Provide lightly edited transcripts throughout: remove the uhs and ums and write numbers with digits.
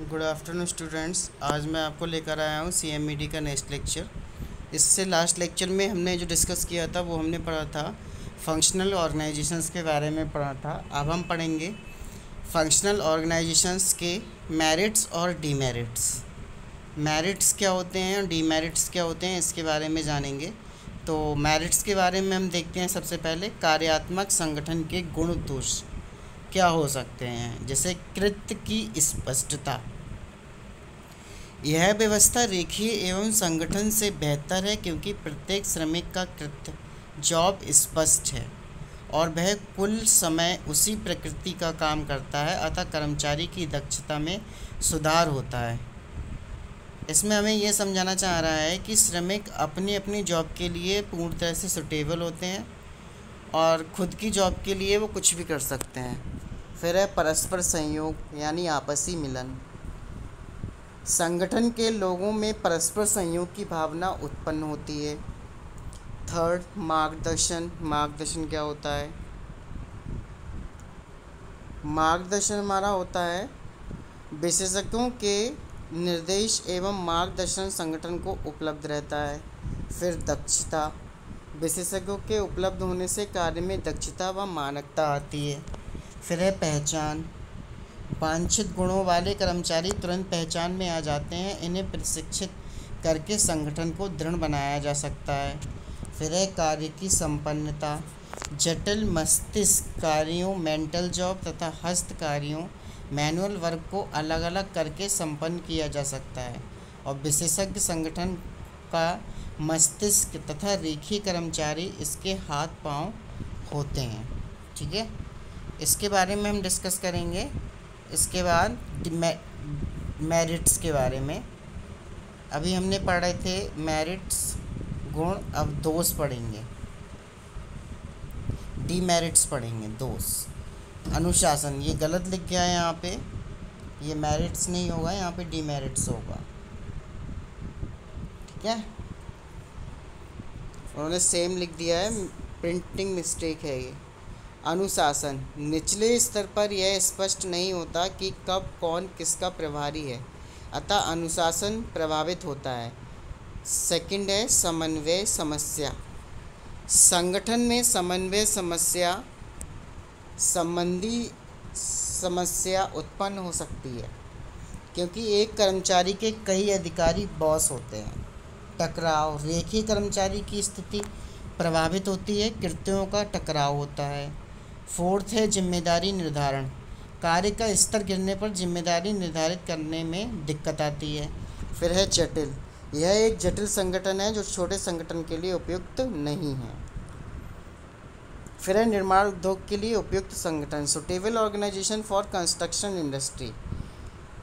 Good afternoon students. आज मैं आपको लेकर आया हूँ CMED का नेक्स्ट लेक्चर। इससे लास्ट लेक्चर में हमने जो डिस्कस किया था वो हमने पढ़ा था फंक्शनल ऑर्गेनाइजेशंस के बारे में पढ़ा था। अब हम पढ़ेंगे फंक्शनल ऑर्गेनाइजेशंस के मेरिट्स और डीमेरिट्स। मेरिट्स क्या होते हैं और डीमेरिट्स क्या होते हैं इसके बारे में जानेंगे। तो मेरिट्स के बारे में हम देखते हैं। सबसे पहले कार्यात्मक संगठन के गुण दोष क्या हो सकते हैं, जैसे कृत्य की स्पष्टता। यह व्यवस्था रेखीय एवं संगठन से बेहतर है क्योंकि प्रत्येक श्रमिक का कृत्य जॉब स्पष्ट है और वह कुल समय उसी प्रकृति का काम करता है, अतः कर्मचारी की दक्षता में सुधार होता है। इसमें हमें यह समझाना चाह रहा है कि श्रमिक अपनी अपनी जॉब के लिए पूर्ण तरह से सुटेबल होते हैं और खुद की जॉब के लिए वो कुछ भी कर सकते हैं। फिर है परस्पर संयोग यानी आपसी मिलन। संगठन के लोगों में परस्पर संयोग की भावना उत्पन्न होती है। थर्ड, मार्गदर्शन। मार्गदर्शन क्या होता है? मार्गदर्शन हमारा होता है विशेषज्ञों के निर्देश एवं मार्गदर्शन संगठन को उपलब्ध रहता है। फिर दक्षता। विशेषज्ञों के उपलब्ध होने से कार्य में दक्षता व मानकता आती है। फिर है पहचान। वांछित गुणों वाले कर्मचारी तुरंत पहचान में आ जाते हैं। इन्हें प्रशिक्षित करके संगठन को दृढ़ बनाया जा सकता है। फिर है कार्य की संपन्नता। जटिल मस्तिष्क कार्यों मेंटल जॉब तथा हस्त कार्यों मैनुअल वर्क को अलग अलग करके संपन्न किया जा सकता है और विशेषज्ञ संगठन का मस्तिष्क तथा रेखीय कर्मचारी इसके हाथ पांव होते हैं। ठीक है, इसके बारे में हम डिस्कस करेंगे। इसके बाद मेरिट्स के बारे में अभी हमने पढ़े थे मेरिट्स गुण, अब दोष पढ़ेंगे। डीमेरिट्स पढ़ेंगे, दोष। अनुशासन, ये गलत लिख गया है यहाँ पे, ये मेरिट्स नहीं होगा, यहाँ पे डीमेरिट्स होगा। ठीक है, उन्होंने सेम लिख दिया है, प्रिंटिंग मिस्टेक है ये। अनुशासन, निचले स्तर पर यह स्पष्ट नहीं होता कि कब कौन किसका प्रभारी है, अतः अनुशासन प्रभावित होता है। सेकंड है समन्वय समस्या। संगठन में समन्वय समस्या संबंधी समस्या उत्पन्न हो सकती है क्योंकि एक कर्मचारी के कई अधिकारी बॉस होते हैं। टकराव, रेखीय कर्मचारी की स्थिति प्रभावित होती है, कृत्यों का टकराव होता है। फोर्थ है जिम्मेदारी निर्धारण। कार्य का स्तर गिरने पर जिम्मेदारी निर्धारित करने में दिक्कत आती है। फिर है जटिल, यह एक जटिल संगठन है जो छोटे संगठन के लिए उपयुक्त नहीं है। फिर है निर्माण उद्योग के लिए उपयुक्त संगठन। Suitable organisation for construction industry.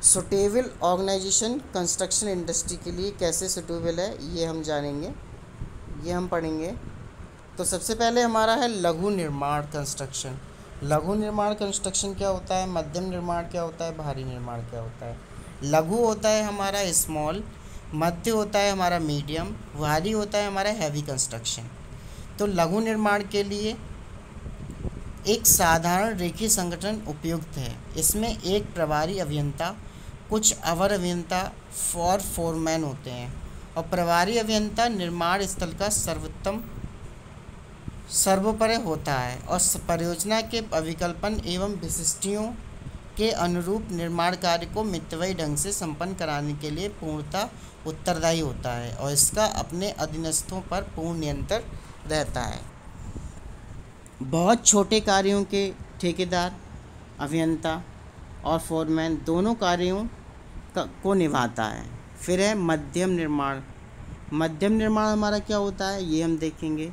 Suitable organisation construction industry के लिए कैसे सुटेबल है ये हम जानेंगे, ये हम पढ़ेंगे। तो सबसे पहले हमारा है लघु निर्माण कंस्ट्रक्शन। लघु निर्माण कंस्ट्रक्शन क्या होता है, मध्यम निर्माण क्या होता है, भारी निर्माण क्या होता है। लघु होता है हमारा स्मॉल, मध्य होता है हमारा मीडियम, भारी होता है हमारा हैवी कंस्ट्रक्शन। तो लघु निर्माण के लिए एक साधारण रेखीय संगठन उपयुक्त है। इसमें एक प्रभारी अभियंता, कुछ अवर अभियंता और फोरमैन होते हैं और प्रभारी अभियंता निर्माण स्थल का सर्वोपरि होता है और परियोजना के अभिकल्पन एवं विशिष्टियों के अनुरूप निर्माण कार्य को मितव्ययी ढंग से संपन्न कराने के लिए पूर्णतः उत्तरदायी होता है और इसका अपने अधीनस्थों पर पूर्ण नियंत्रण रहता है। बहुत छोटे कार्यों के ठेकेदार, अभियंता और फोरमैन दोनों कार्यों को निभाता है। फिर है मध्यम निर्माण। मध्यम निर्माण हमारा क्या होता है ये हम देखेंगे।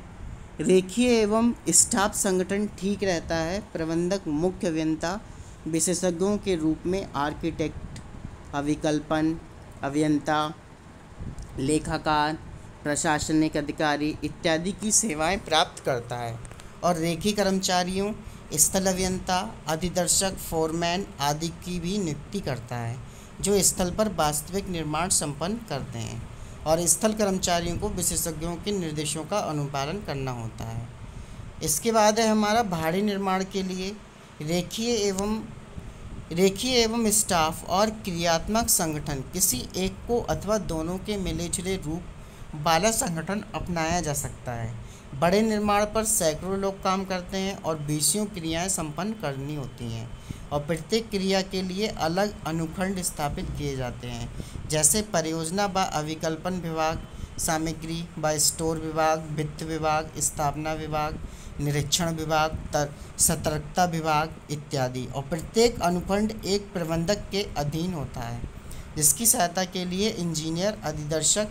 रेखीय एवं स्टाफ संगठन ठीक रहता है। प्रबंधक, मुख्य अभियंता, विशेषज्ञों के रूप में आर्किटेक्ट, अभिकल्पन अभियंता, लेखाकार, प्रशासनिक अधिकारी इत्यादि की सेवाएं प्राप्त करता है और रेखीय कर्मचारियों, स्थल अभियंता, अधिदर्शक, फोरमैन आदि की भी नियुक्ति करता है जो स्थल पर वास्तविक निर्माण संपन्न करते हैं और स्थल कर्मचारियों को विशेषज्ञों के निर्देशों का अनुपालन करना होता है। इसके बाद है हमारा भारी निर्माण के लिए रेखीय एवं रेखीय एवं स्टाफ और क्रियात्मक संगठन किसी एक को अथवा दोनों के मिले-जुले रूप वाला संगठन अपनाया जा सकता है। बड़े निर्माण पर सैकड़ों लोग काम करते हैं और बीसियों क्रियाएं संपन्न करनी होती हैं और प्रत्येक क्रिया के लिए अलग अनुखंड स्थापित किए जाते हैं, जैसे परियोजना व अभिकल्पन विभाग, सामग्री व स्टोर विभाग, वित्त विभाग, स्थापना विभाग, निरीक्षण विभाग, सतर्कता विभाग इत्यादि। और प्रत्येक अनुखंड एक प्रबंधक के अधीन होता है, जिसकी सहायता के लिए इंजीनियर, अधिदर्शक,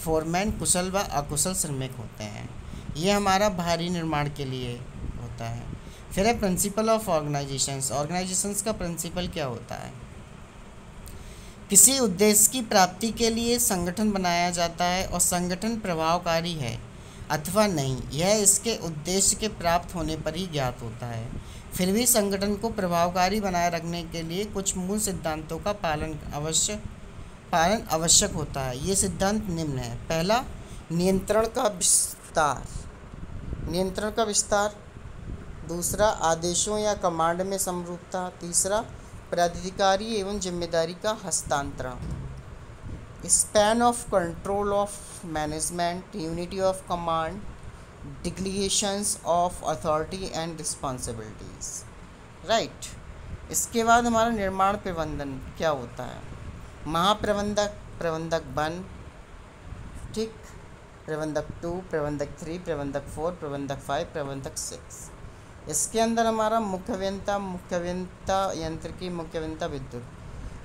फोरमैन कुशल व अकुशल श्रमिक होते हैं। ये हमारा भारी निर्माण के लिए होता है। फिर है प्रिंसिपल ऑफ ऑर्गेनाइजेशंस। ऑर्गेनाइजेशंस का प्रिंसिपल क्या होता है? किसी उद्देश्य की प्राप्ति के लिए संगठन बनाया जाता है और संगठन प्रभावकारी है अथवा नहीं, यह इसके उद्देश्य के प्राप्त होने पर ही ज्ञात होता है। फिर भी संगठन को प्रभावकारी बनाए रखने के लिए कुछ मूल सिद्धांतों का पालन आवश्यक होता है। ये सिद्धांत निम्न है। पहला, नियंत्रण का विस्तार। दूसरा, आदेशों या कमांड में समरूपता। तीसरा, प्राधिकारी एवं जिम्मेदारी का हस्तांतरण। Span of control of management, unity of command, delegations of authority and responsibilities. Right. इसके बाद हमारा निर्माण प्रबंधन क्या होता है? महाप्रबंधक, प्रबंधक 1, ठीक, प्रबंधक 2, प्रबंधक 3, प्रबंधक 4, प्रबंधक 5, प्रबंधक 6। इसके अंदर हमारा मुख्य अभियंता यांत्रिकी, मुख्य अभियंता विद्युत,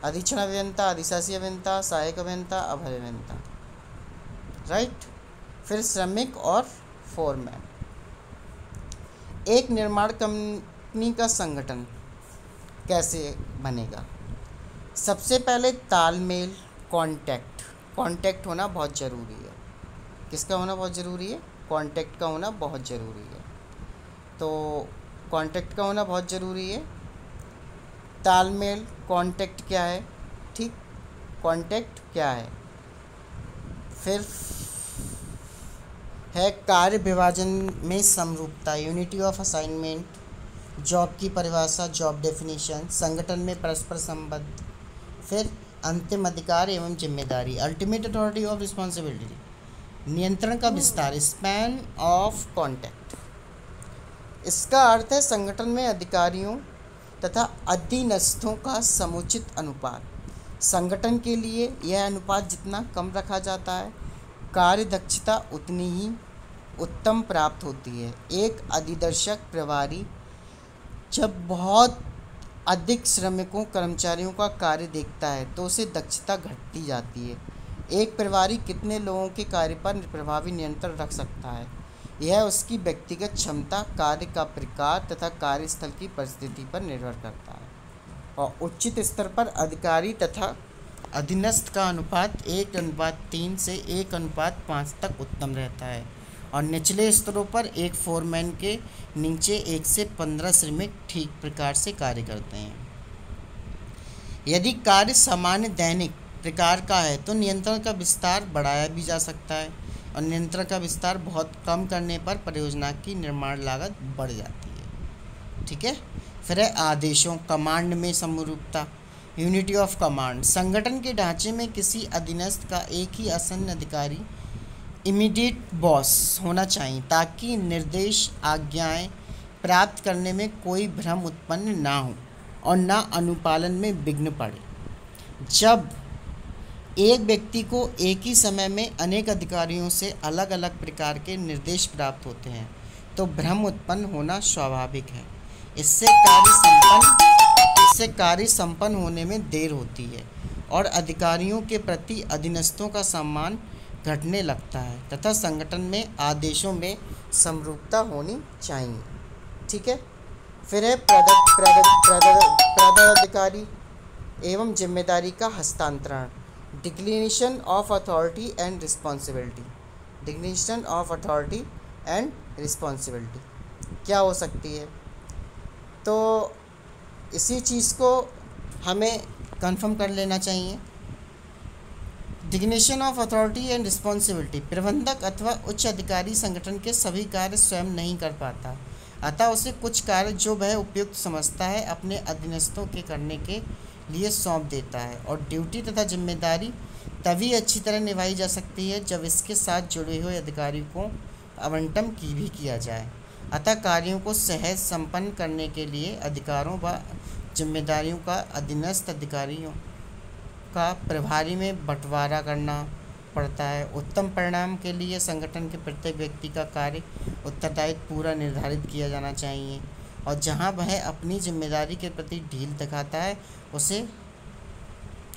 अधीक्षण अभियंता, अधिशासी अभियंता, सहायक अभियंता, अभय अभियंता। राइट। फिर श्रमिक और फोरमैन। एक निर्माण कंपनी का संगठन कैसे बनेगा? सबसे पहले तालमेल, कांटेक्ट होना बहुत ज़रूरी है। किसका होना बहुत ज़रूरी है? कांटेक्ट का होना बहुत ज़रूरी है। तो कांटेक्ट का होना बहुत ज़रूरी है। तालमेल, कांटेक्ट क्या है? ठीक, कांटेक्ट क्या है? फिर है कार्य विभाजन में समरूपता, यूनिटी ऑफ असाइनमेंट, जॉब की परिभाषा, जॉब डेफिनेशन, संगठन में परस्पर संबंध। फिर अंतिम अधिकार एवं जिम्मेदारी, अल्टीमेट अथॉरिटी ऑफ रिस्पॉन्सिबिलिटी, नियंत्रण का विस्तार, स्पैन ऑफ कॉन्टैक्ट। इसका अर्थ है संगठन में अधिकारियों तथा अधीनस्थों का समुचित अनुपात। संगठन के लिए यह अनुपात जितना कम रखा जाता है, कार्य दक्षता उतनी ही उत्तम प्राप्त होती है। एक अधिदर्शक प्रभारी जब बहुत अधिक श्रमिकों, कर्मचारियों का कार्य देखता है तो उसे दक्षता घटती जाती है। एक प्रभारी कितने लोगों के कार्य पर प्रभावी नियंत्रण रख सकता है, यह उसकी व्यक्तिगत क्षमता, कार्य का प्रकार तथा कार्यस्थल की परिस्थिति पर निर्भर करता है। और उचित स्तर पर अधिकारी तथा अधीनस्थ का अनुपात 1:3 से 1:5 तक उत्तम रहता है और निचले स्तरों पर एक फोरमैन के नीचे 1 से 15 श्रमिक ठीक प्रकार से कार्य करते हैं। यदि कार्य सामान्य दैनिक प्रकार का है तो नियंत्रण का विस्तार बढ़ाया भी जा सकता है और नियंत्रण का विस्तार बहुत कम करने पर परियोजना की निर्माण लागत बढ़ जाती है। ठीक है। फिर है आदेशों, कमांड में समरूपता, यूनिटी ऑफ कमांड। संगठन के ढांचे में किसी अधीनस्थ का एक ही आसन अधिकारी, इमीडिएट बॉस होना चाहिए ताकि निर्देश, आज्ञाएं प्राप्त करने में कोई भ्रम उत्पन्न ना हो और ना अनुपालन में विघ्न पड़े। जब एक व्यक्ति को एक ही समय में अनेक अधिकारियों से अलग अलग प्रकार के निर्देश प्राप्त होते हैं तो भ्रम उत्पन्न होना स्वाभाविक है। इससे कार्य संपन्न होने में देर होती है और अधिकारियों के प्रति अधीनस्थों का सम्मान घटने लगता है तथा संगठन में आदेशों में समरूपता होनी चाहिए। ठीक है। फिर है प्राधिकारी एवं जिम्मेदारी का हस्तांतरण, declination of authority and responsibility. Declination of authority and responsibility क्या हो सकती है? तो इसी चीज़ को हमें कंफर्म कर लेना चाहिए। Declination of authority and responsibility, प्रबंधक अथवा उच्च अधिकारी संगठन के सभी कार्य स्वयं नहीं कर पाता। अतः उसे कुछ कार्य जो वह उपयुक्त समझता है अपने अधीनस्थों के करने के लिए सौंप देता है, और ड्यूटी तथा जिम्मेदारी तभी अच्छी तरह निभाई जा सकती है जब इसके साथ जुड़े हुए अधिकारियों को आवंटन की भी किया जाए। अतः कार्यों को सहज संपन्न करने के लिए अधिकारों व जिम्मेदारियों का अधीनस्थ अधिकारियों का प्रभारी में बंटवारा करना पड़ता है। उत्तम परिणाम के लिए संगठन के प्रत्येक व्यक्ति का कार्य उत्तरदायित्व पूरा निर्धारित किया जाना चाहिए, और जहां वह अपनी जिम्मेदारी के प्रति ढील दिखाता है उसे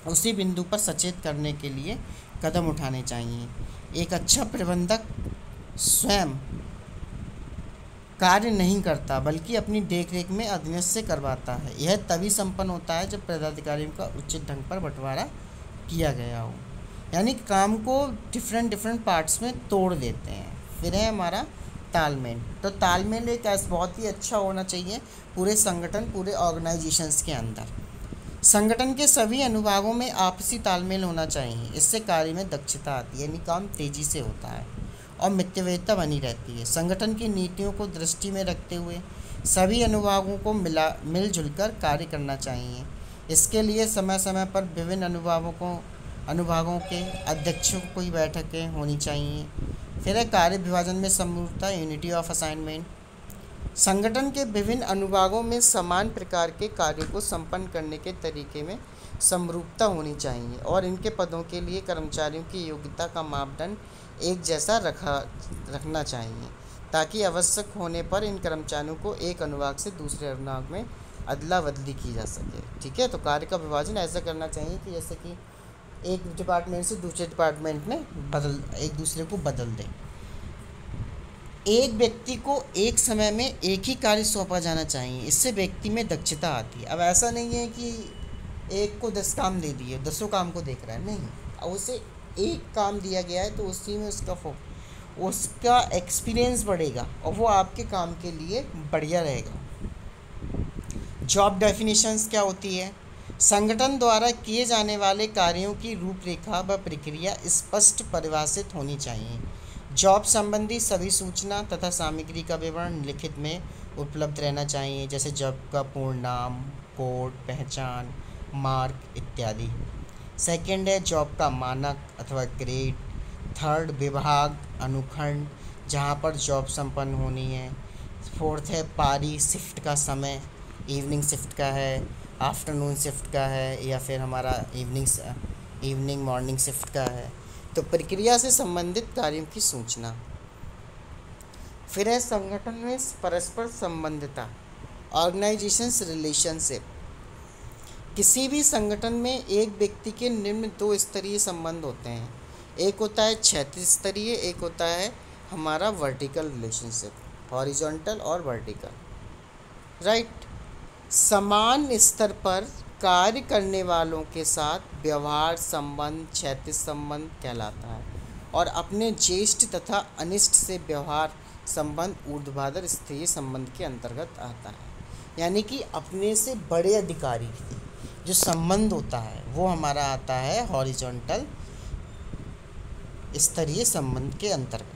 उसी बिंदु पर सचेत करने के लिए कदम उठाने चाहिए। एक अच्छा प्रबंधक स्वयं कार्य नहीं करता बल्कि अपनी देखरेख में अधीनस्थ से करवाता है। यह तभी संपन्न होता है जब पदाधिकारियों का उचित ढंग पर बंटवारा किया गया हो, यानी काम को डिफरेंट पार्ट्स में तोड़ देते हैं। फिर है हमारा तालमेल। तो तालमेल एक बहुत ही अच्छा होना चाहिए पूरे संगठन, पूरे ऑर्गेनाइजेशंस के अंदर। संगठन के सभी अनुभागों में आपसी तालमेल होना चाहिए। इससे कार्य में दक्षता आती है, यानी काम तेजी से होता है और मितव्ययिता बनी रहती है। संगठन की नीतियों को दृष्टि में रखते हुए सभी अनुभागों को मिलजुल कर कार्य करना चाहिए। इसके लिए समय समय पर विभिन्न अनुभागों के अध्यक्षों की बैठकें होनी चाहिए। फिर है कार्य विभाजन में समरूपता, यूनिटी ऑफ असाइनमेंट। संगठन के विभिन्न अनुभागों में समान प्रकार के कार्यों को संपन्न करने के तरीके में समरूपता होनी चाहिए, और इनके पदों के लिए कर्मचारियों की योग्यता का मापदंड एक जैसा रखना चाहिए, ताकि आवश्यक होने पर इन कर्मचारियों को एक अनुभाग से दूसरे अनुभाग में अदला बदली की जा सके। ठीक है, तो कार्य का विभाजन ऐसा करना चाहिए कि जैसे कि एक डिपार्टमेंट से दूसरे डिपार्टमेंट में एक दूसरे को बदल दें। एक व्यक्ति को एक समय में एक ही कार्य सौंपा जाना चाहिए, इससे व्यक्ति में दक्षता आती है। अब ऐसा नहीं है कि एक को 10 काम दे दिए, 10 काम को देख रहा है, नहीं। अब उसे एक काम दिया गया है तो उसी में उसका एक्सपीरियंस बढ़ेगा और वो आपके काम के लिए बढ़िया रहेगा। जॉब डेफिनेशंस क्या होती है? संगठन द्वारा किए जाने वाले कार्यों की रूपरेखा व प्रक्रिया स्पष्ट परिभाषित होनी चाहिए। जॉब संबंधी सभी सूचना तथा सामग्री का विवरण लिखित में उपलब्ध रहना चाहिए, जैसे जॉब का पूर्ण नाम, कोड, पहचान, मार्क इत्यादि। सेकंड है जॉब का मानक अथवा ग्रेड। थर्ड, विभाग, अनुखंड जहाँ पर जॉब संपन्न होनी है। फोर्थ है पारी, शिफ्ट का समय, इवनिंग शिफ्ट का है, आफ्टरनून शिफ्ट का है, या फिर हमारा इवनिंग मॉर्निंग शिफ्ट का है। तो प्रक्रिया से संबंधित कार्यों की सूचना। फिर है संगठन में परस्पर संबंधिता, ऑर्गेनाइजेशंस रिलेशनशिप। किसी भी संगठन में एक व्यक्ति के निम्न 2 स्तरीय संबंध होते हैं। एक होता है क्षैतिज स्तरीय, एक होता है हमारा वर्टिकल रिलेशनशिप, हॉरिजॉन्टल और वर्टिकल। राइट। समान स्तर पर कार्य करने वालों के साथ व्यवहार संबंध क्षैतिज संबंध कहलाता है, और अपने ज्येष्ठ तथा अनिष्ट से व्यवहार संबंध ऊर्ध्वाधर स्तरीय संबंध के अंतर्गत आता है। यानी कि अपने से बड़े अधिकारी जो संबंध होता है वो हमारा आता है हॉरिजॉन्टल स्तरीय संबंध के अंतर्गत।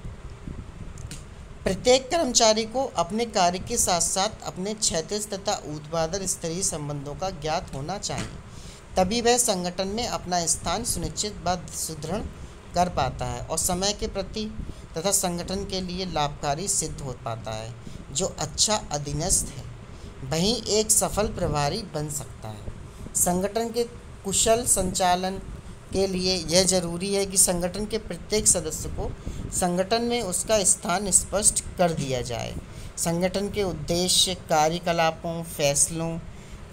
प्रत्येक कर्मचारी को अपने कार्य के साथ साथ अपने क्षैतिज तथा ऊर्ध्वाधर स्तरीय संबंधों का ज्ञात होना चाहिए, तभी वह संगठन में अपना स्थान सुनिश्चित व सुदृढ़ कर पाता है और समय के प्रति तथा संगठन के लिए लाभकारी सिद्ध हो पाता है। जो अच्छा अधीनस्थ है वहीं एक सफल प्रभारी बन सकता है। संगठन के कुशल संचालन के लिए यह जरूरी है कि संगठन के प्रत्येक सदस्य को संगठन में उसका स्थान स्पष्ट कर दिया जाए। संगठन के उद्देश्य, कार्यकलापों, फैसलों,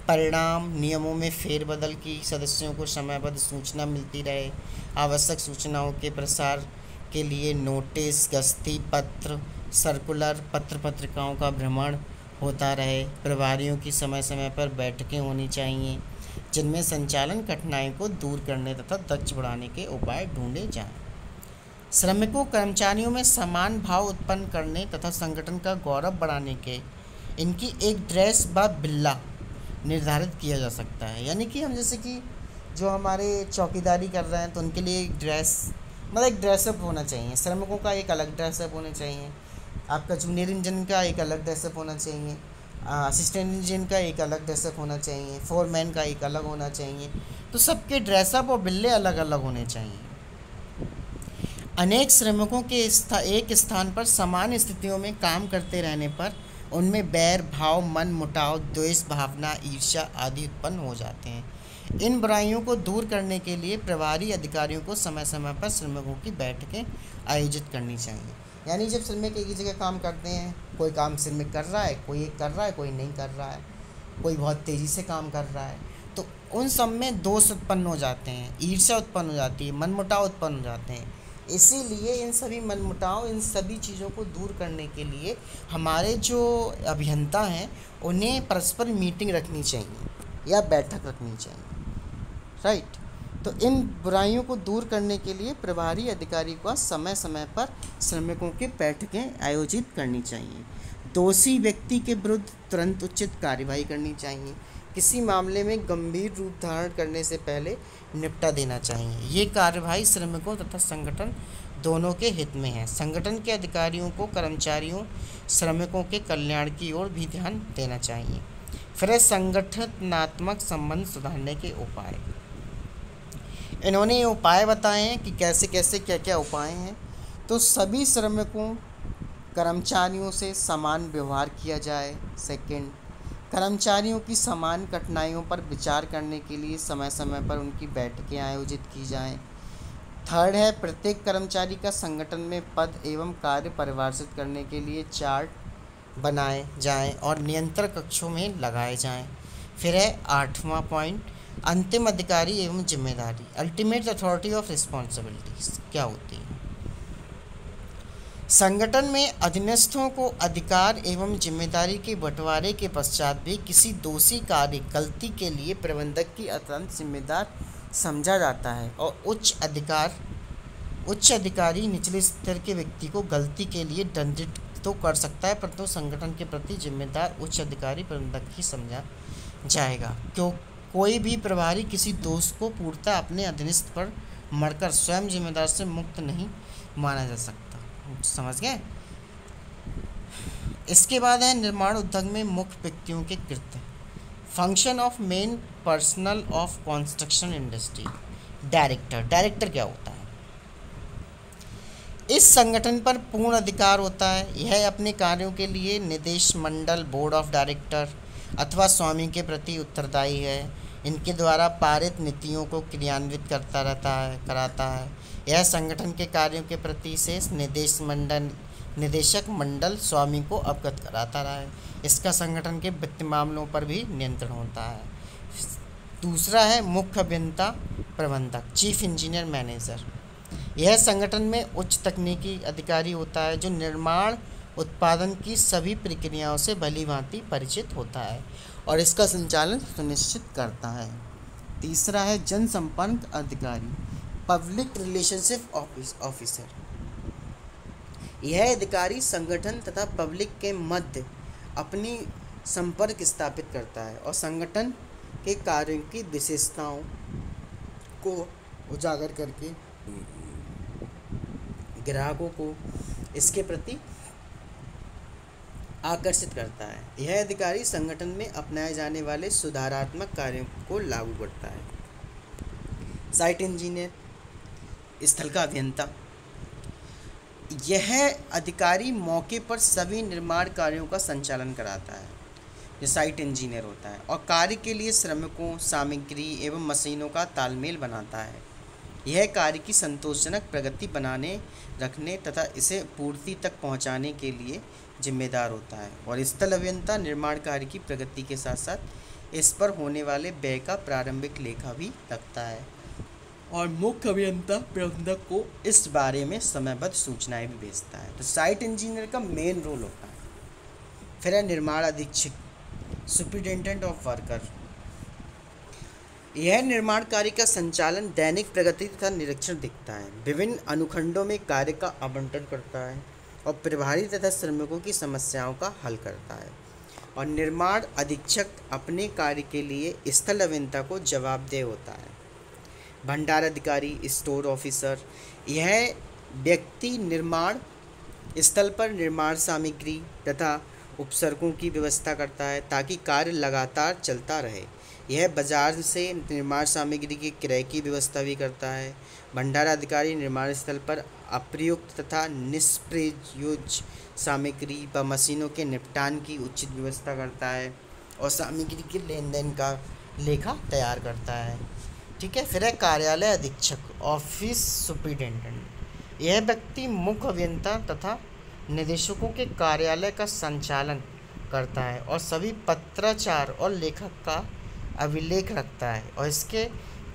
परिणाम, नियमों में फेरबदल की सदस्यों को समयबद्ध सूचना मिलती रहे। आवश्यक सूचनाओं के प्रसार के लिए नोटिस, गस्ती पत्र, सर्कुलर, पत्रिकाओं का भ्रमण होता रहे। प्रभारियों की समय समय पर बैठकें होनी चाहिए जिनमें संचालन कठिनाई को दूर करने तथा दक्ष बढ़ाने के उपाय ढूंढे जाएं। श्रमिकों कर्मचारियों में समान भाव उत्पन्न करने तथा संगठन का गौरव बढ़ाने के इनकी एक ड्रेस व बिल्ला निर्धारित किया जा सकता है। यानी कि हम जैसे कि जो हमारे चौकीदारी कर रहे हैं तो उनके लिए एक ड्रेस, मतलब एक ड्रेसअप होना चाहिए। श्रमिकों का एक अलग ड्रेसअप होना चाहिए, आपका जूनियर इंजन का एक अलग ड्रेसअप होना चाहिए, असिस्टेंट इंजन का एक अलग ड्रेसअप होना चाहिए, फोरमैन का एक अलग होना चाहिए। तो सबके ड्रेसअप और बिल्ले अलग अलग होने चाहिए। अनेक श्रमिकों के एक स्थान पर समान स्थितियों में काम करते रहने पर उनमें बैर भाव, मन मुटाव, द्वेष भावना, ईर्ष्या आदि उत्पन्न हो जाते हैं। इन बुराइयों को दूर करने के लिए प्रभारी अधिकारियों को समय समय पर श्रमिकों की बैठकें आयोजित करनी चाहिए। यानी जब श्रमिक एक ही जगह काम करते हैं, कोई काम श्रमिक कर रहा है, कोई एक कर रहा है, कोई नहीं कर रहा है, कोई बहुत तेज़ी से काम कर रहा है, तो उन सब में दोष उत्पन्न हो जाते हैं, ईर्ष्या उत्पन्न हो जाती है, मनमुटाव उत्पन्न हो जाते हैं। इसीलिए इन सभी मनमुटाव, इन सभी चीज़ों को दूर करने के लिए हमारे जो अभियंता हैं उन्हें परस्पर मीटिंग रखनी चाहिए या बैठक रखनी चाहिए, राइट। तो इन बुराइयों को दूर करने के लिए प्रभारी अधिकारी को समय समय पर श्रमिकों की बैठकें आयोजित करनी चाहिए। दोषी व्यक्ति के विरुद्ध तुरंत उचित कार्यवाही करनी चाहिए। किसी मामले में गंभीर रूप धारण करने से पहले निपटा देना चाहिए। ये कार्यवाही श्रमिकों तथा संगठन दोनों के हित में है। संगठन के अधिकारियों को कर्मचारियों, श्रमिकों के कल्याण की ओर भी ध्यान देना चाहिए। फिर संगठनात्मक संबंध सुधारने के उपाय। इन्होंने ये उपाय बताए हैं कि कैसे कैसे क्या क्या उपाय हैं। तो सभी श्रमिकों, कर्मचारियों से समान व्यवहार किया जाए। सेकंड, कर्मचारियों की समान कठिनाइयों पर विचार करने के लिए समय समय पर उनकी बैठकें आयोजित की जाएं। थर्ड है, प्रत्येक कर्मचारी का संगठन में पद एवं कार्य परिभाषित करने के लिए चार्ट बनाए जाएं और नियंत्रण कक्षों में लगाए जाएं। फिर है 8वां पॉइंट, अंतिम अधिकारी एवं जिम्मेदारी, अल्टीमेट अथॉरिटी ऑफ रिस्पॉन्सिबिलिटीज क्या होती है। संगठन में अधीनस्थों को अधिकार एवं जिम्मेदारी के बंटवारे के पश्चात भी किसी दोषी कार्य गलती के लिए प्रबंधक की अत्यंत जिम्मेदार समझा जाता है और उच्च अधिकारी निचले स्तर के व्यक्ति को गलती के लिए दंडित तो कर सकता है, परंतु संगठन के प्रति जिम्मेदार उच्च अधिकारी प्रबंधक ही समझा जाएगा। क्यों कोई भी प्रभारी किसी दोष को पूर्णतः अपने अधीनस्थ पर मरकर स्वयं जिम्मेदार से मुक्त नहीं माना जा सकता। समझ गए। इसके बाद है निर्माण उद्योग में मुख्य व्यक्तियों के कृत्य। Function of main personal of construction industry. Director क्या होता है। इस संगठन पर पूर्ण अधिकार होता है। यह अपने कार्यों के लिए निदेश मंडल, बोर्ड ऑफ डायरेक्टर अथवा स्वामी के प्रति उत्तरदायी है। इनके द्वारा पारित नीतियों को क्रियान्वित कराता है। यह संगठन के कार्यों के प्रति से निदेशक मंडल स्वामी को अवगत कराता रहा है। इसका संगठन के वित्तीय मामलों पर भी नियंत्रण होता है। दूसरा है मुख्य अभियंता प्रबंधक, चीफ इंजीनियर मैनेजर। यह संगठन में उच्च तकनीकी अधिकारी होता है जो निर्माण उत्पादन की सभी प्रक्रियाओं से भलीभांति परिचित होता है और इसका संचालन सुनिश्चित करता है। तीसरा है जनसंपर्क अधिकारी, पब्लिक रिलेशनशिप ऑफिसर। यह अधिकारी संगठन तथा पब्लिक के मध्य अपनी संपर्क स्थापित करता है और संगठन के कार्यों की विशेषताओं को उजागर करके ग्राहकों को इसके प्रति आकर्षित करता है। यह अधिकारी संगठन में अपनाए जाने वाले सुधारात्मक कार्यों को लागू करता है। साइट इंजीनियर, स्थल का अभियंता। यह अधिकारी मौके पर सभी निर्माण कार्यों का संचालन कराता है, जो साइट इंजीनियर होता है, और कार्य के लिए श्रमिकों, सामग्री एवं मशीनों का तालमेल बनाता है। यह कार्य की संतोषजनक प्रगति बनाने रखने तथा इसे पूर्ति तक पहुंचाने के लिए जिम्मेदार होता है। और स्थल अभियंता निर्माण कार्य की प्रगति के साथ साथ इस पर होने वाले व्यय का प्रारंभिक लेखा भी रखता है और मुख्य अभियंता प्रबंधक को इस बारे में समयबद्ध सूचनाएं भी भेजता है। तो साइट इंजीनियर का मेन रोल होता है। फिर है निर्माण अधीक्षक, सुपरिटेंडेंट ऑफ वर्कर। यह निर्माण कार्य का संचालन, दैनिक प्रगति तथा निरीक्षण दिखता है, विभिन्न अनुखंडों में कार्य का आवंटन करता है और प्रभारी तथा श्रमिकों की समस्याओं का हल करता है। और निर्माण अधीक्षक अपने कार्य के लिए स्थल अभियंता को जवाबदेह होता है। भंडार अधिकारी, स्टोर ऑफिसर। यह व्यक्ति निर्माण स्थल पर निर्माण सामग्री तथा उपसर्गों की व्यवस्था करता है ताकि कार्य लगातार चलता रहे। यह बाजार से निर्माण सामग्री के क्रय की व्यवस्था भी करता है। भंडार अधिकारी निर्माण स्थल पर अप्रयुक्त तथा निष्प्रयोज्य सामग्री व मशीनों के निपटान की उचित व्यवस्था करता है और सामग्री के लेन देन का लेखा तैयार करता है। ठीक है। फिर है कार्यालय अधीक्षक, ऑफिस सुपरिटेंडेंट। यह व्यक्ति मुख्य अभियंता तथा निदेशकों के कार्यालय का संचालन करता है और सभी पत्राचार और लेखक का अभिलेख रखता है और इसके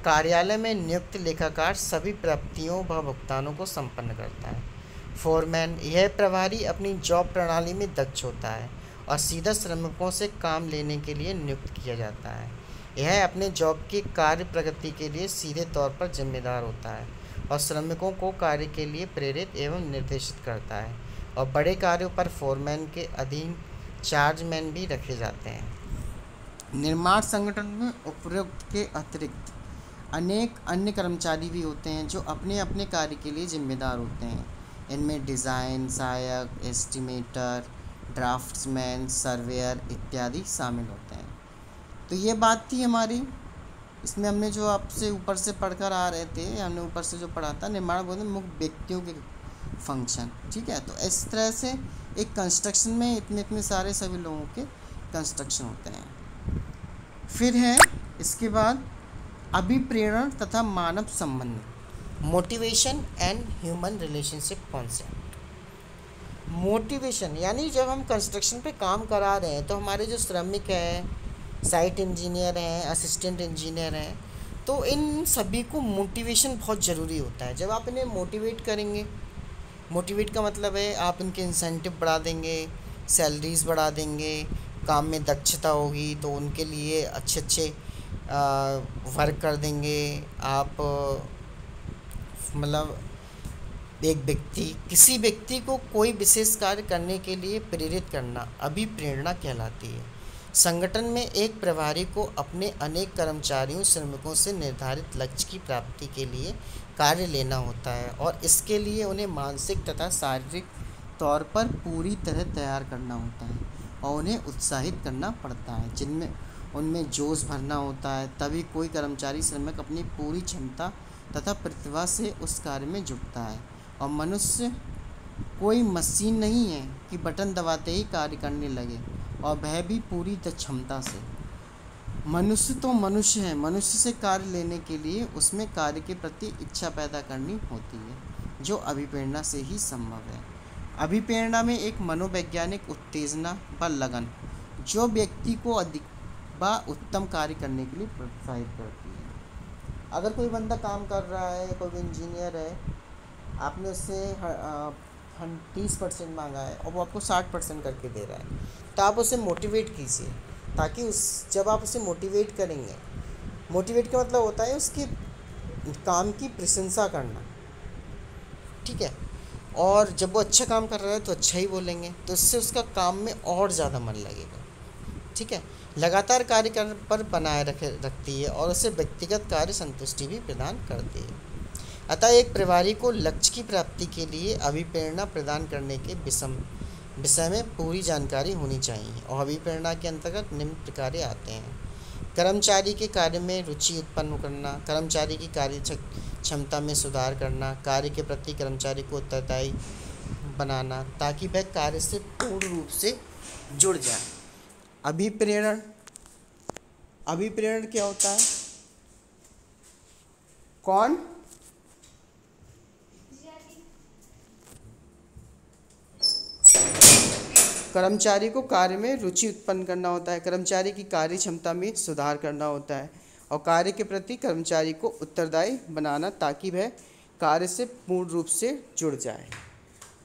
कार्यालय में नियुक्त लेखाकार सभी प्राप्तियों व भुगतानों को संपन्न करता है। फोरमैन, यह प्रभारी अपनी जॉब प्रणाली में दक्ष होता है और सीधा श्रमिकों से काम लेने के लिए नियुक्त किया जाता है। यह अपने जॉब की कार्य प्रगति के लिए सीधे तौर पर जिम्मेदार होता है और श्रमिकों को कार्य के लिए प्रेरित एवं निर्देशित करता है और बड़े कार्यों पर फोरमैन के अधीन चार्जमैन भी रखे जाते हैं। निर्माण संगठन में उपरोक्त के अतिरिक्त अनेक अन्य कर्मचारी भी होते हैं जो अपने अपने कार्य के लिए जिम्मेदार होते हैं। इनमें डिज़ाइन सहायक, एस्टिमेटर, ड्राफ्ट्समैन, सर्वेयर इत्यादि शामिल होते हैं। तो ये बात थी हमारी। इसमें हमने जो आपसे ऊपर से पढ़कर आ रहे थे, हमने ऊपर से जो पढ़ा था निर्माण बोलते मुख्य व्यक्तियों के फंक्शन। ठीक है। तो इस तरह से एक कंस्ट्रक्शन में इतने सारे सभी लोगों के कंस्ट्रक्शन होते हैं। फिर है इसके बाद अभिप्रेरण तथा मानव संबंध, motivation and human relationship concept. Motivation यानी जब हम कंस्ट्रक्शन पे काम करा रहे हैं तो हमारे जो श्रमिक हैं, साइट इंजीनियर हैं, असिस्टेंट इंजीनियर हैं, तो इन सभी को मोटिवेशन बहुत ज़रूरी होता है। जब आप इन्हें मोटिवेट करेंगे, मोटिवेट का मतलब है आप इनके इंसेंटिव बढ़ा देंगे, सैलरीज बढ़ा देंगे, काम में दक्षता होगी तो उनके लिए अच्छे वर्क कर देंगे आप। मतलब किसी व्यक्ति को कोई विशेष कार्य करने के लिए प्रेरित करना अभिप्रेरणा कहलाती है। संगठन में एक प्रभारी को अपने अनेक कर्मचारियों श्रमिकों से निर्धारित लक्ष्य की प्राप्ति के लिए कार्य लेना होता है और इसके लिए उन्हें मानसिक तथा शारीरिक तौर पर पूरी तरह तैयार करना होता है और उन्हें उत्साहित करना पड़ता है, जिनमें उनमें जोश भरना होता है। तभी कोई कर्मचारी श्रमिक अपनी पूरी क्षमता तथा प्रतिभा से उस कार्य में जुटता है। और मनुष्य कोई मशीन नहीं है कि बटन दबाते ही कार्य करने लगे, और वह भी पूरी क्षमता से। मनुष्य तो मनुष्य है, मनुष्य से कार्य लेने के लिए उसमें कार्य के प्रति इच्छा पैदा करनी होती है, जो अभिप्रेरणा से ही संभव है। अभिप्रेरणा में एक मनोवैज्ञानिक उत्तेजना व लगन जो व्यक्ति को अधिक व उत्तम कार्य करने के लिए प्रोत्साहित करती है। अगर कोई बंदा काम कर रहा है, कोई इंजीनियर है, आपने उससे 30% मांगा है और वो आपको 60% करके दे रहा है, तो आप उसे मोटिवेट कीजिए, ताकि जब आप उसे मोटिवेट करेंगे, मोटिवेट का मतलब होता है उसके काम की प्रशंसा करना। ठीक है। और जब वो अच्छा काम कर रहा है तो अच्छा ही बोलेंगे, तो इससे उसका काम में और ज़्यादा मन लगेगा। ठीक है। लगातार कार्य पर बनाए रखती है और उसे व्यक्तिगत कार्य संतुष्टि भी प्रदान करती है। अतः एक प्रभारी को लक्ष्य की प्राप्ति के लिए अभिप्रेरणा प्रदान करने के विषय में पूरी जानकारी होनी चाहिए। और अभिप्रेरणा के अंतर्गत निम्न प्रकार आते हैं: कर्मचारी के कार्य में रुचि उत्पन्न करना, कर्मचारी की कार्य क्षमता में सुधार करना, कार्य के प्रति कर्मचारी को उत्तरदायी बनाना ताकि वह कार्य से पूर्ण रूप से जुड़ जाए। अभिप्रेरण क्या होता है? कौन? कर्मचारी को कार्य में रुचि उत्पन्न करना होता है, कर्मचारी की कार्य क्षमता में सुधार करना होता है और कार्य के प्रति कर्मचारी को उत्तरदायी बनाना ताकि वह कार्य से पूर्ण रूप से जुड़ जाए।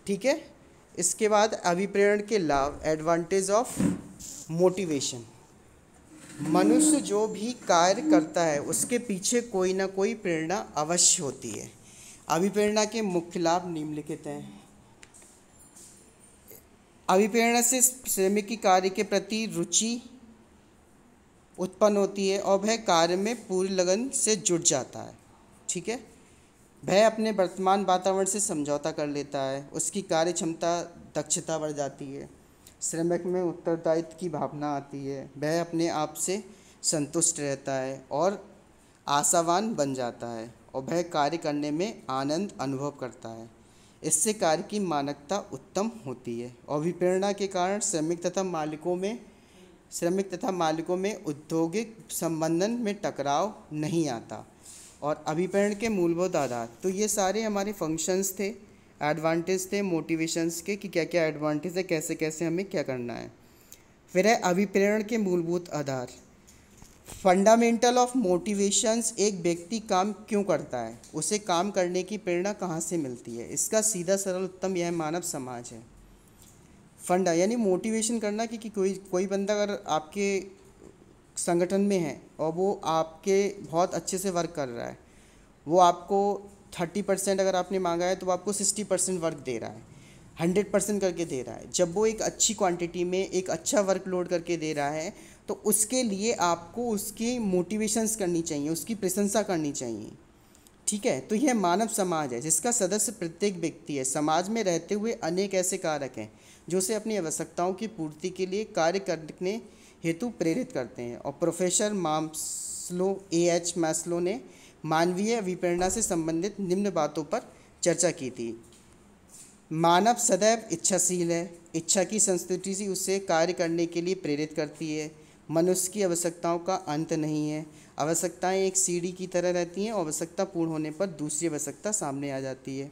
ठीक है। इसके बाद अभिप्रेरण के लाभ, एडवांटेज ऑफ मोटिवेशन। मनुष्य जो भी कार्य करता है उसके पीछे कोई ना कोई प्रेरणा अवश्य होती है। अभिप्रेरणा के मुख्य लाभ निम्नलिखित हैं। अभिप्रेरणा से श्रमिक की कार्य के प्रति रुचि उत्पन्न होती है और वह कार्य में पूरी लगन से जुट जाता है। ठीक है। वह अपने वर्तमान वातावरण से समझौता कर लेता है, उसकी कार्य क्षमता दक्षता बढ़ जाती है, श्रमिक में उत्तरदायित्व की भावना आती है, वह अपने आप से संतुष्ट रहता है और आशावान बन जाता है और वह कार्य करने में आनंद अनुभव करता है। इससे कार्य की मानकता उत्तम होती है और विप्रेरणा के कारण श्रमिक तथा मालिकों में औद्योगिक संबंधन में टकराव नहीं आता। और अभिप्रेरण के मूलभूत आधार, तो ये सारे हमारे फंक्शंस थे, एडवांटेज थे मोटिवेशंस के, कि क्या क्या एडवांटेज है, कैसे कैसे हमें क्या करना है। फिर है अभिप्रेरण के मूलभूत आधार। फंडामेंटल ऑफ मोटिवेशंस, एक व्यक्ति काम क्यों करता है, उसे काम करने की प्रेरणा कहाँ से मिलती है। इसका सीधा सरल उत्तम यह मानव समाज है। फंडा यानी मोटिवेशन करना कि कोई बंदा अगर आपके संगठन में है और वो आपके बहुत अच्छे से वर्क कर रहा है, वो आपको 30% अगर आपने मांगा है तो वो आपको 60% वर्क दे रहा है, 100% करके दे रहा है। जब वो एक अच्छी क्वांटिटी में एक अच्छा वर्कलोड करके दे रहा है तो उसके लिए आपको उसकी मोटिवेशंस करनी चाहिए, उसकी प्रशंसा करनी चाहिए। ठीक है, तो यह मानव समाज है जिसका सदस्य प्रत्येक व्यक्ति है। समाज में रहते हुए अनेक ऐसे कारक हैं जो उसे अपनी आवश्यकताओं की पूर्ति के लिए कार्य करने हेतु प्रेरित करते हैं। और प्रोफेसर मैस्लो ने मानवीय विप्रेरणा से संबंधित निम्न बातों पर चर्चा की थी। मानव सदैव इच्छाशील है, इच्छा की संस्कृति से उसे कार्य करने के लिए प्रेरित करती है। मनुष्य की आवश्यकताओं का अंत नहीं है, आवश्यकताएं एक सीढ़ी की तरह रहती हैं और आवश्यकता पूर्ण होने पर दूसरी आवश्यकता सामने आ जाती है।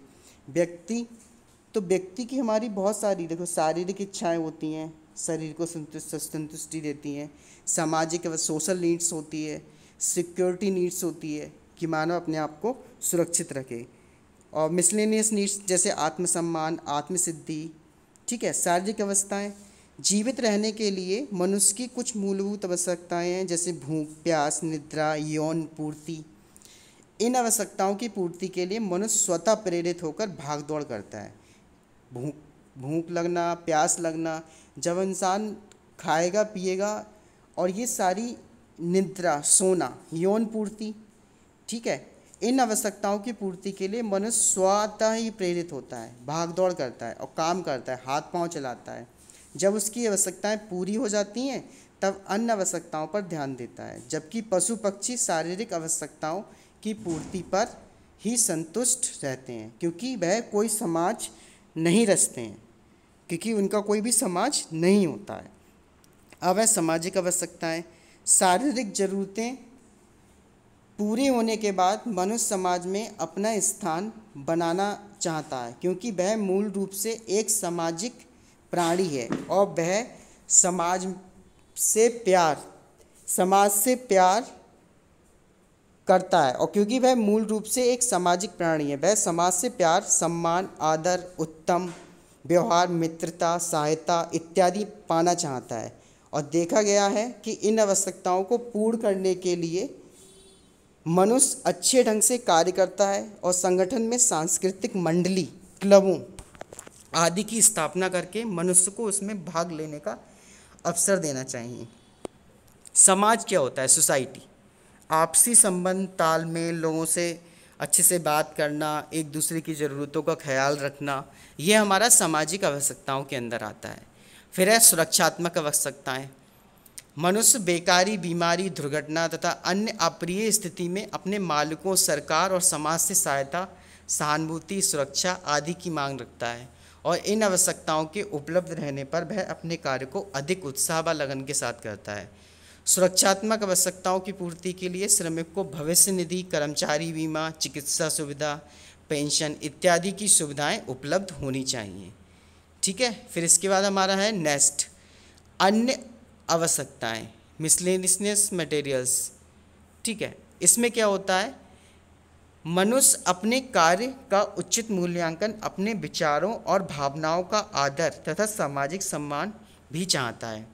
व्यक्ति की हमारी बहुत सारी देखो शारीरिक इच्छाएं होती हैं, शरीर को संतुष्टि देती हैं। सामाजिक सोशल नीड्स होती है, सिक्योरिटी नीड्स होती है कि मानव अपने आप को सुरक्षित रखे। और मिसलेनियस नीड्स जैसे आत्मसम्मान, आत्मसिद्धि। ठीक है, शारीरिक अवस्थाएं, जीवित रहने के लिए मनुष्य की कुछ मूलभूत आवश्यकताएं हैं जैसे भूख, प्यास, निद्रा, यौन पूर्ति। इन आवश्यकताओं की पूर्ति के लिए मनुष्य स्वतः प्रेरित होकर भाग दौड़ करता है। भूख लगना, प्यास लगना, जब इंसान खाएगा पिएगा, और ये सारी निद्रा, सोना, यौन पूर्ति। ठीक है, इन आवश्यकताओं की पूर्ति के लिए मनुष्य स्वतः ही प्रेरित होता है, भाग दौड़ करता है और काम करता है, हाथ पांव चलाता है। जब उसकी आवश्यकताएं पूरी हो जाती हैं तब अन्य आवश्यकताओं पर ध्यान देता है। जबकि पशु पक्षी शारीरिक आवश्यकताओं की पूर्ति पर ही संतुष्ट रहते हैं क्योंकि वह कोई समाज नहीं रचते हैं, क्योंकि उनका कोई भी समाज नहीं होता है। अब है सामाजिक आवश्यकताएं। शारीरिक ज़रूरतें पूरे होने के बाद मनुष्य समाज में अपना स्थान बनाना चाहता है क्योंकि वह मूल रूप से एक सामाजिक प्राणी है और वह समाज से प्यार करता है। और क्योंकि वह मूल रूप से एक सामाजिक प्राणी है, वह समाज से प्यार, सम्मान, आदर, उत्तम व्यवहार, मित्रता, सहायता इत्यादि पाना चाहता है। और देखा गया है कि इन आवश्यकताओं को पूर्ण करने के लिए मनुष्य अच्छे ढंग से कार्य करता है और संगठन में सांस्कृतिक मंडली, क्लबों आदि की स्थापना करके मनुष्य को उसमें भाग लेने का अवसर देना चाहिए। समाज क्या होता है? सोसाइटी, आपसी संबंध, तालमेल, लोगों से अच्छे से बात करना, एक दूसरे की ज़रूरतों का ख्याल रखना, ये हमारा सामाजिक आवश्यकताओं के अंदर आता है। फिर है सुरक्षात्मक आवश्यकताएं। मनुष्य बेकारी, बीमारी, दुर्घटना तथा अन्य अप्रिय स्थिति में अपने मालिकों, सरकार और समाज से सहायता, सहानुभूति, सुरक्षा आदि की मांग रखता है और इन आवश्यकताओं के उपलब्ध रहने पर वह अपने कार्य को अधिक उत्साह व लगन के साथ करता है। सुरक्षात्मक आवश्यकताओं की पूर्ति के लिए श्रमिक को भविष्य निधि, कर्मचारी बीमा, चिकित्सा सुविधा, पेंशन इत्यादि की सुविधाएं उपलब्ध होनी चाहिए। ठीक है, फिर इसके बाद हमारा है नेक्स्ट, अन्य आवश्यकताएं, मिसलेनियस मटेरियल्स। ठीक है, इसमें क्या होता है? मनुष्य अपने कार्य का उचित मूल्यांकन, अपने विचारों और भावनाओं का आदर तथा सामाजिक सम्मान भी चाहता है।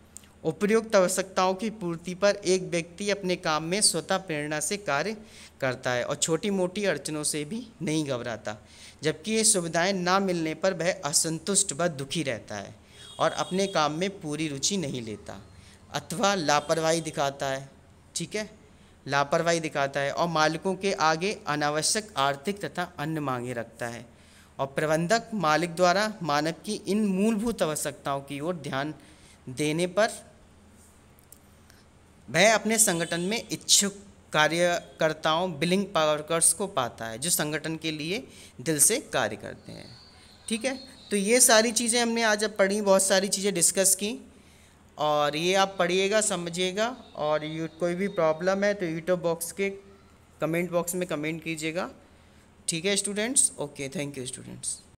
उपयुक्त आवश्यकताओं की पूर्ति पर एक व्यक्ति अपने काम में स्वतः प्रेरणा से कार्य करता है और छोटी मोटी अड़चनों से भी नहीं घबराता। जबकि ये सुविधाएं ना मिलने पर वह असंतुष्ट व दुखी रहता है और अपने काम में पूरी रुचि नहीं लेता अथवा लापरवाही दिखाता है। ठीक है, लापरवाही दिखाता है और मालिकों के आगे अनावश्यक आर्थिक तथा अन्य मांगे रखता है। और प्रबंधक मालिक द्वारा मानव की इन मूलभूत आवश्यकताओं की ओर ध्यान देने पर वह अपने संगठन में इच्छुक कार्यकर्ताओं बिलिंग वर्कर्स को पाता है, जो संगठन के लिए दिल से कार्य करते हैं। ठीक है, तो ये सारी चीज़ें हमने आज अब पढ़ी, बहुत सारी चीज़ें डिस्कस की, और ये आप पढ़िएगा, समझिएगा, और कोई भी प्रॉब्लम है तो यूट्यूब बॉक्स के कमेंट बॉक्स में कमेंट कीजिएगा। ठीक है students, okay, thank you students.